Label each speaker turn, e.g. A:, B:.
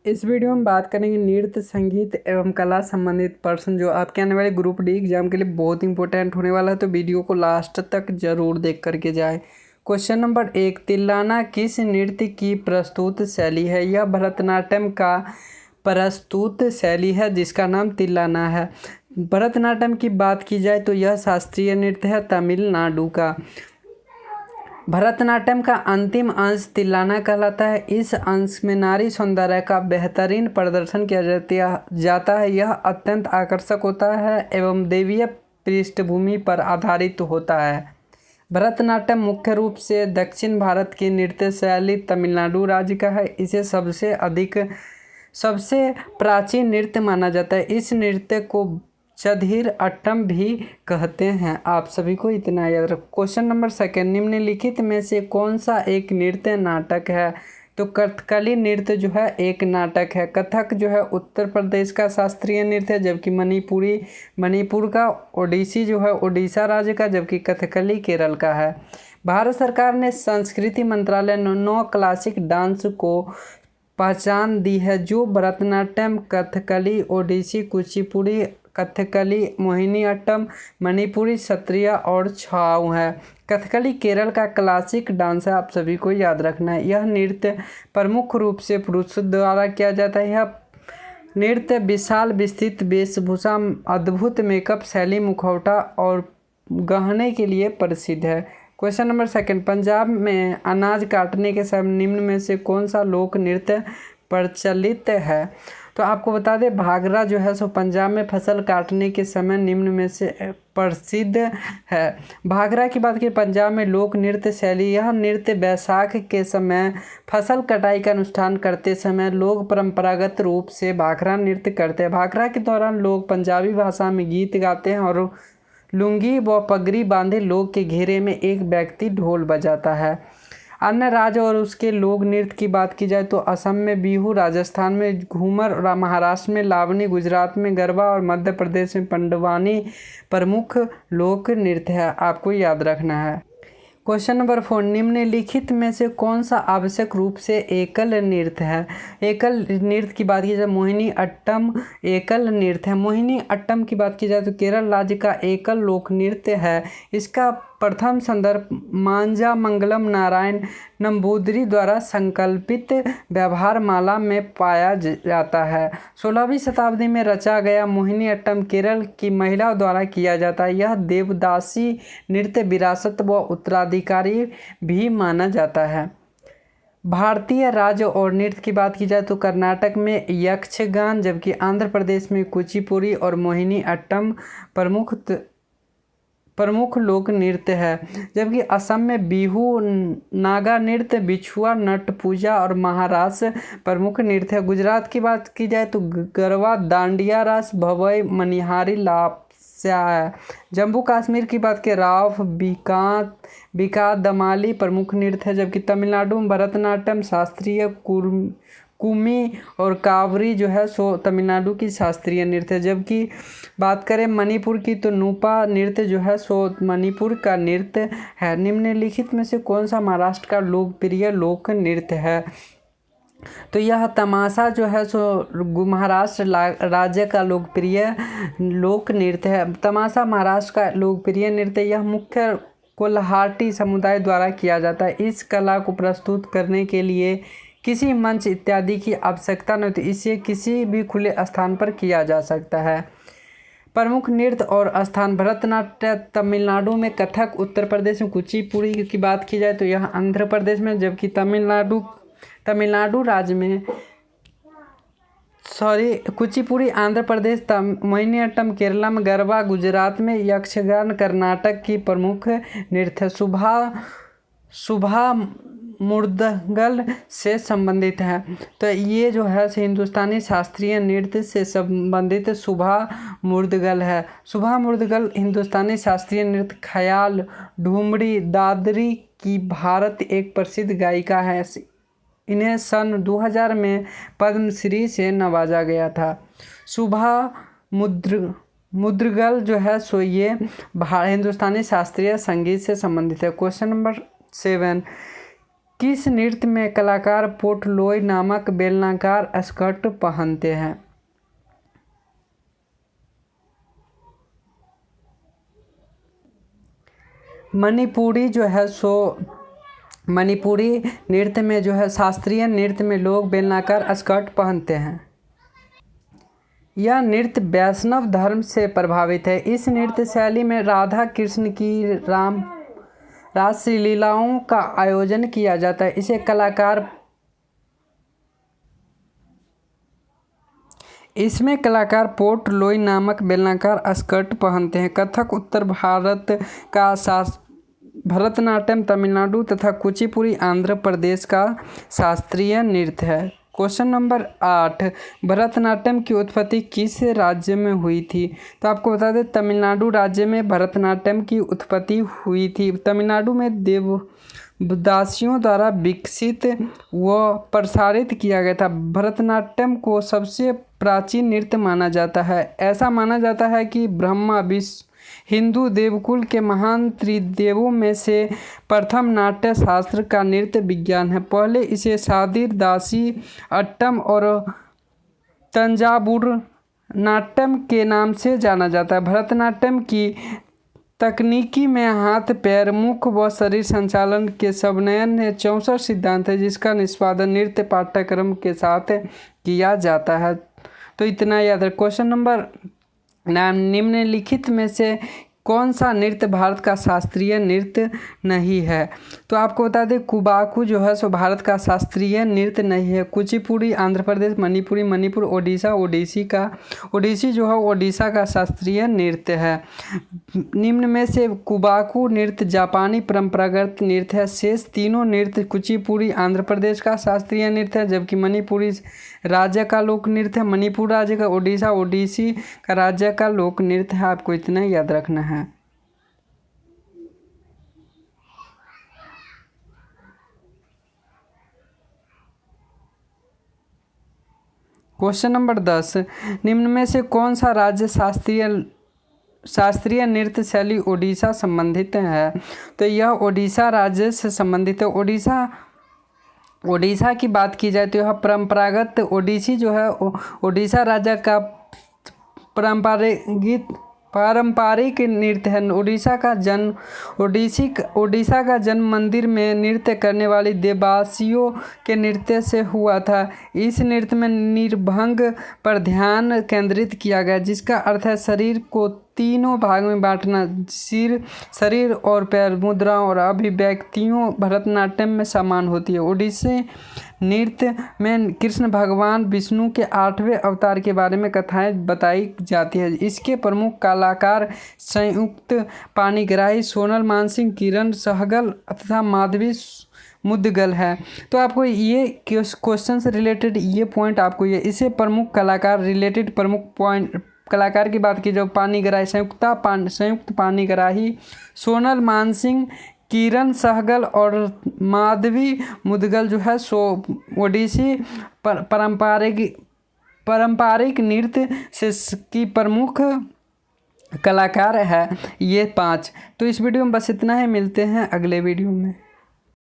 A: इस वीडियो में बात करेंगे नृत्य संगीत एवं कला संबंधित प्रश्न जो आपके आने वाले ग्रुप डी एग्जाम के लिए बहुत इंपॉर्टेंट होने वाला है, तो वीडियो को लास्ट तक जरूर देख करके जाए। क्वेश्चन नंबर 1, तिल्लाना किस नृत्य की प्रस्तुत शैली है? यह भरतनाट्यम का प्रस्तुत शैली है जिसका नाम तिल्लाना है। भरतनाट्यम की बात की जाए तो यह शास्त्रीय नृत्य है तमिलनाडु का। भरतनाट्यम का अंतिम अंश तिल्लाना कहलाता है। इस अंश में नारी सौंदर्य का बेहतरीन प्रदर्शन किया जाता है। यह अत्यंत आकर्षक होता है एवं दैवीय पृष्ठभूमि पर आधारित होता है। भरतनाट्यम मुख्य रूप से दक्षिण भारत की नृत्य शैली तमिलनाडु राज्य का है। इसे सबसे प्राचीन नृत्य माना जाता है। इस नृत्य को चधिर अट्टम भी कहते हैं। आप सभी को इतना याद रखो। क्वेश्चन नंबर 2, निम्नलिखित में से कौन सा एक नृत्य नाटक है? तो कथकली नृत्य जो है एक नाटक है। कथक जो है उत्तर प्रदेश का शास्त्रीय नृत्य है, जबकि मणिपुर का, ओडिसी जो है उड़ीसा राज्य का, जबकि कथकली केरल का है। भारत सरकार ने संस्कृति मंत्रालय ने 9 क्लासिक डांस को पहचान दी है जो भरतनाट्यम, कथकली, ओडिसी, कुचिपुड़ी, कथकली, मोहिनीअट्टम, मणिपुरी, सत्रिय और छाऊ है। कथकली केरल का क्लासिक डांस है, आप सभी को याद रखना है। यह नृत्य प्रमुख रूप से पुरुषों द्वारा किया जाता है। यह नृत्य विशाल विस्तृत वेशभूषा, अद्भुत मेकअप शैली, मुखौटा और गहने के लिए प्रसिद्ध है। क्वेश्चन नंबर 2, पंजाब में अनाज काटने के समय निम्न में से कौन सा लोक नृत्य प्रचलित है? तो आपको बता दें, भागरा जो है सो पंजाब में फसल काटने के समय निम्न में से प्रसिद्ध है। भागरा की बात की पंजाब में लोक नृत्य शैली। यह नृत्य बैसाख के समय फसल कटाई का अनुष्ठान करते समय लोग परंपरागत रूप से भागरा नृत्य करते हैं। भागरा के दौरान लोग पंजाबी भाषा में गीत गाते हैं और लुंगी व पगड़ी बांधे लोग के घेरे में एक व्यक्ति ढोल बजाता है। अन्य राज्य और उसके लोक नृत्य की बात की जाए तो असम में बिहू, राजस्थान में घूमर, महाराष्ट्र में लावनी, गुजरात में गरबा और मध्य प्रदेश में पंडवानी प्रमुख लोक नृत्य है। आपको याद रखना है। क्वेश्चन नंबर 4, निम्नलिखित में से कौन सा आवश्यक रूप से एकल नृत्य है? एकल नृत्य की बात की जाए मोहिनी अट्टम एकल नृत्य है। मोहिनी अट्टम की बात की जाए तो केरल राज्य का एकल लोक नृत्य है। इसका प्रथम संदर्भ मांझा मंगलम नारायण नंबूदरी द्वारा संकल्पित व्यवहार माला में पाया जाता है। 16वीं शताब्दी में रचा गया मोहिनी अट्टम केरल की महिलाओं द्वारा किया जाता है। यह देवदासी नृत्य विरासत व उत्तराधिकारी भी माना जाता है। भारतीय राज्य और नृत्य की बात की जाए तो कर्नाटक में यक्षगान, जबकि आंध्र प्रदेश में कुचिपुड़ी और मोहिनी अट्टम प्रमुख लोक नृत्य है, जबकि असम में बिहू, नागा नृत्य, बिछुआ, नट पूजा और महारास प्रमुख नृत्य है। गुजरात की बात की जाए तो गरबा, दांडिया रास, भवई, मनिहारी, लाप्सा है। जम्मू कश्मीर की बात की राव, बिका, दमाली प्रमुख नृत्य है, जबकि तमिलनाडु में भरतनाट्यम, शास्त्रीय, कुमी और कावरी जो है सो तमिलनाडु की शास्त्रीय नृत्य है। जबकि बात करें मणिपुर की तो नूपा नृत्य जो है सो मणिपुर का नृत्य है। निम्नलिखित में से कौन सा महाराष्ट्र का लोकप्रिय लोक नृत्य है? तो यह तमाशा जो है सो महाराष्ट्र राज्य का लोकप्रिय लोक नृत्य है। तमाशा महाराष्ट्र का लोकप्रिय नृत्य। यह मुख्य कोल्हाटी समुदाय द्वारा किया जाता है। इस कला को प्रस्तुत करने के लिए किसी मंच इत्यादि की आवश्यकता नहीं होती। इसे किसी भी खुले स्थान पर किया जा सकता है। प्रमुख नृत्य और स्थान भरतनाट्यम तमिलनाडु में, कथक उत्तर प्रदेश में, कुचिपुड़ी की बात की जाए तो यह आंध्र प्रदेश में, जबकि तमिलनाडु राज्य में कुचिपुड़ी आंध्र प्रदेश, मोहिनीअट्टम केरला में, गरबा गुजरात में, यक्षगान कर्नाटक की प्रमुख नृत्य है। सुबह मुर्दगल से संबंधित है। तो ये जो है हिंदुस्तानी शास्त्रीय नृत्य से संबंधित सुबह मुर्दगल है। सुबह मुर्दगल हिंदुस्तानी शास्त्रीय नृत्य ख्याल, ढूमरी, दादरी की भारत एक प्रसिद्ध गायिका है। इन्हें सन 2000 में पद्मश्री से नवाजा गया था। सुबह मुद्रगल जो है सो ये हिंदुस्तानी शास्त्रीय संगीत से संबंधित है। क्वेश्चन नंबर 7, किस नृत्य में कलाकार पोटलोई नामक बेलनाकार स्कर्ट पहनते हैं? मणिपुरी जो है सो मणिपुरी नृत्य में जो है शास्त्रीय नृत्य में लोग बेलनाकार स्कर्ट पहनते हैं। यह नृत्य वैष्णव धर्म से प्रभावित है। इस नृत्य शैली में राधा कृष्ण की रासलीलाओं लीलाओं का आयोजन किया जाता है। इसमें कलाकार पोटलोई नामक बेलनाकार स्कर्ट पहनते हैं। कथक उत्तर भारत का भरतनाट्यम तमिलनाडु तथा कुचिपुड़ी आंध्र प्रदेश का शास्त्रीय नृत्य है। क्वेश्चन नंबर 8, भरतनाट्यम की उत्पत्ति किस राज्य में हुई थी? तो आपको बता दें तमिलनाडु राज्य में भरतनाट्यम की उत्पत्ति हुई थी। तमिलनाडु में देवदासियों द्वारा विकसित व प्रसारित किया गया था। भरतनाट्यम को सबसे प्राचीन नृत्य माना जाता है। ऐसा माना जाता है कि ब्रह्मा विष्णु हिंदू देवकुल के महान त्रिदेवों में से प्रथम नाट्य शास्त्र का नृत्य विज्ञान है। पहले इसे सादिर दासी अट्टम और तंजावुर नाट्यम के नाम से जाना जाता है। भरतनाट्यम की तकनीकी में हाथ पैर मुख व शरीर संचालन के सबनयन 64 सिद्धांत है, जिसका निष्पादन नृत्य पाठ्यक्रम के साथ किया जाता है। तो इतना याद रखें। क्वेश्चन नंबर 9, निम्नलिखित में से कौन सा नृत्य भारत का शास्त्रीय नृत्य नहीं है? तो आपको बता दें कुबाकू जो है सो भारत का शास्त्रीय नृत्य नहीं है। कुचिपुड़ी आंध्र प्रदेश, मणिपुरी मणिपुर, ओडिसी जो है ओडिशा का शास्त्रीय नृत्य है। निम्न में से कुबाकू नृत्य जापानी परंपरागत नृत्य है। शेष तीनों नृत्य कुचिपुड़ी आंध्र प्रदेश का शास्त्रीय नृत्य है, जबकि मणिपुरी राज्य का लोक नृत्य है। मणिपुर राज्य का ओडिसी का राज्य का लोक नृत्य है। आपको इतना याद रखना है। क्वेश्चन नंबर 10, निम्न में से कौन सा राज्य शास्त्रीय नृत्य शैली ओडिशा संबंधित है? तो यह ओडिशा राज्य से संबंधित है। ओडिशा की बात की जाए तो यह परंपरागत ओडिसी जो है ओडिशा राज्य का पारंपरिक नृत्य है। ओडिशा का जन्म मंदिर में नृत्य करने वाली देवदासियों के नृत्य से हुआ था। इस नृत्य में निर्भंग पर ध्यान केंद्रित किया गया, जिसका अर्थ है शरीर को तीनों भाग में बांटना। सिर, शरीर और पैर, मुद्राओं और अभिव्यक्तियों भरतनाट्यम में समान होती है। ओडिसी नृत्य में कृष्ण भगवान विष्णु के 8वें अवतार के बारे में कथाएं बताई जाती है। इसके प्रमुख कलाकार संयुक्त पाणिग्राही, सोनल मानसिंह, किरण सहगल तथा माधवी मुद्गल है। तो आपको ये क्वेश्चन से रिलेटेड ये पॉइंट आपको ये इसे प्रमुख कलाकार रिलेटेड प्रमुख पॉइंट कलाकार की बात की, जो पाणिग्राही संयुक्त पाणिग्राही, सोनल मानसिंह, किरण सहगल और माधवी मुद्गल जो है सो ओडिसी पारंपरिक नृत्य से की प्रमुख कलाकार है ये 5। तो इस वीडियो में बस इतना ही, मिलते हैं अगले वीडियो में।